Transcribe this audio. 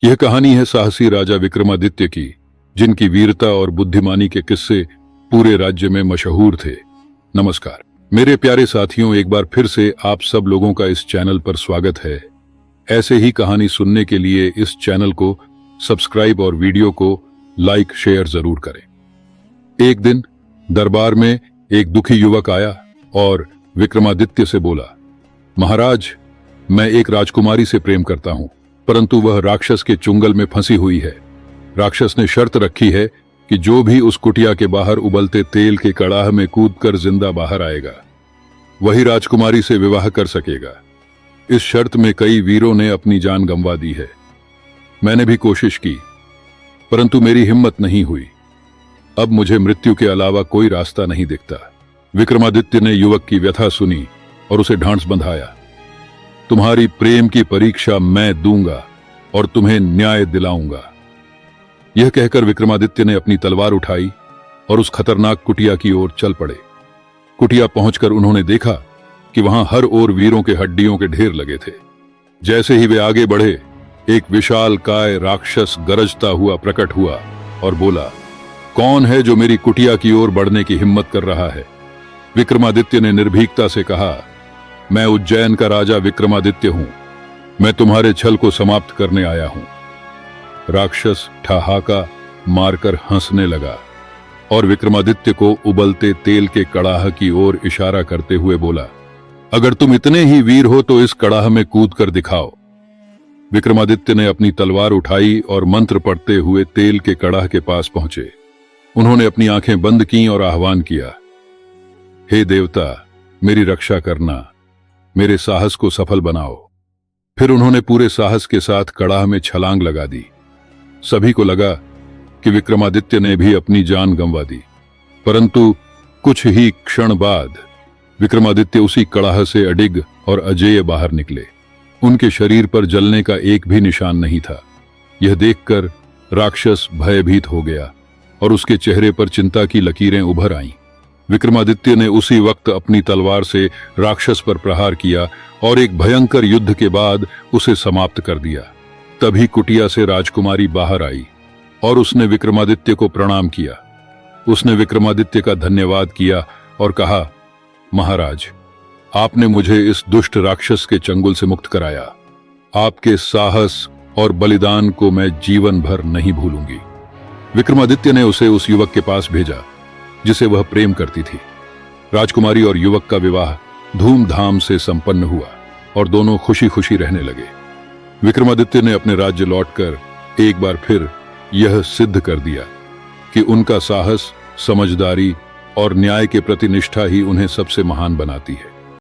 यह कहानी है साहसी राजा विक्रमादित्य की, जिनकी वीरता और बुद्धिमानी के किस्से पूरे राज्य में मशहूर थे। नमस्कार मेरे प्यारे साथियों, एक बार फिर से आप सब लोगों का इस चैनल पर स्वागत है। ऐसे ही कहानी सुनने के लिए इस चैनल को सब्सक्राइब और वीडियो को लाइक शेयर जरूर करें। एक दिन दरबार में एक दुखी युवक आया और विक्रमादित्य से बोला, महाराज, मैं एक राजकुमारी से प्रेम करता हूं, परंतु वह राक्षस के चुंगल में फंसी हुई है। राक्षस ने शर्त रखी है कि जो भी उस कुटिया के बाहर उबलते तेल के कड़ाह में कूदकर जिंदा बाहर आएगा, वही राजकुमारी से विवाह कर सकेगा। इस शर्त में कई वीरों ने अपनी जान गंवा दी है। मैंने भी कोशिश की, परंतु मेरी हिम्मत नहीं हुई। अब मुझे मृत्यु के अलावा कोई रास्ता नहीं दिखता। विक्रमादित्य ने युवक की व्यथा सुनी और उसे ढांढस बंधाया। तुम्हारी प्रेम की परीक्षा मैं दूंगा और तुम्हें न्याय दिलाऊंगा। यह कहकर विक्रमादित्य ने अपनी तलवार उठाई और उस खतरनाक कुटिया की ओर चल पड़े। कुटिया पहुंचकर उन्होंने देखा कि वहां हर ओर वीरों के हड्डियों के ढेर लगे थे। जैसे ही वे आगे बढ़े, एक विशाल काय राक्षस गरजता हुआ प्रकट हुआ और बोला, कौन है जो मेरी कुटिया की ओर बढ़ने की हिम्मत कर रहा है? विक्रमादित्य ने निर्भीकता से कहा, मैं उज्जैन का राजा विक्रमादित्य हूं। मैं तुम्हारे छल को समाप्त करने आया हूं। राक्षस ठहाका मारकर हंसने लगा और विक्रमादित्य को उबलते तेल के कड़ाह की ओर इशारा करते हुए बोला, अगर तुम इतने ही वीर हो तो इस कड़ाह में कूद कर दिखाओ। विक्रमादित्य ने अपनी तलवार उठाई और मंत्र पढ़ते हुए तेल के कड़ाह के पास पहुंचे। उन्होंने अपनी आंखें बंद की और आह्वान किया, हे देवता, मेरी रक्षा करना, मेरे साहस को सफल बनाओ। फिर उन्होंने पूरे साहस के साथ कड़ाह में छलांग लगा दी। सभी को लगा कि विक्रमादित्य ने भी अपनी जान गंवा दी, परंतु कुछ ही क्षण बाद विक्रमादित्य उसी कड़ाह से अडिग और अजेय बाहर निकले। उनके शरीर पर जलने का एक भी निशान नहीं था। यह देखकर राक्षस भयभीत हो गया और उसके चेहरे पर चिंता की लकीरें उभर आईं। विक्रमादित्य ने उसी वक्त अपनी तलवार से राक्षस पर प्रहार किया और एक भयंकर युद्ध के बाद उसे समाप्त कर दिया। तभी कुटिया से राजकुमारी बाहर आई और उसने विक्रमादित्य को प्रणाम किया। उसने विक्रमादित्य का धन्यवाद किया और कहा, महाराज, आपने मुझे इस दुष्ट राक्षस के चंगुल से मुक्त कराया। आपके साहस और बलिदान को मैं जीवन भर नहीं भूलूंगी। विक्रमादित्य ने उसे उस युवक के पास भेजा जिसे वह प्रेम करती थी। राजकुमारी और युवक का विवाह धूमधाम से संपन्न हुआ और दोनों खुशी खुशी रहने लगे। विक्रमादित्य ने अपने राज्य लौटकर एक बार फिर यह सिद्ध कर दिया कि उनका साहस, समझदारी और न्याय के प्रति निष्ठा ही उन्हें सबसे महान बनाती है।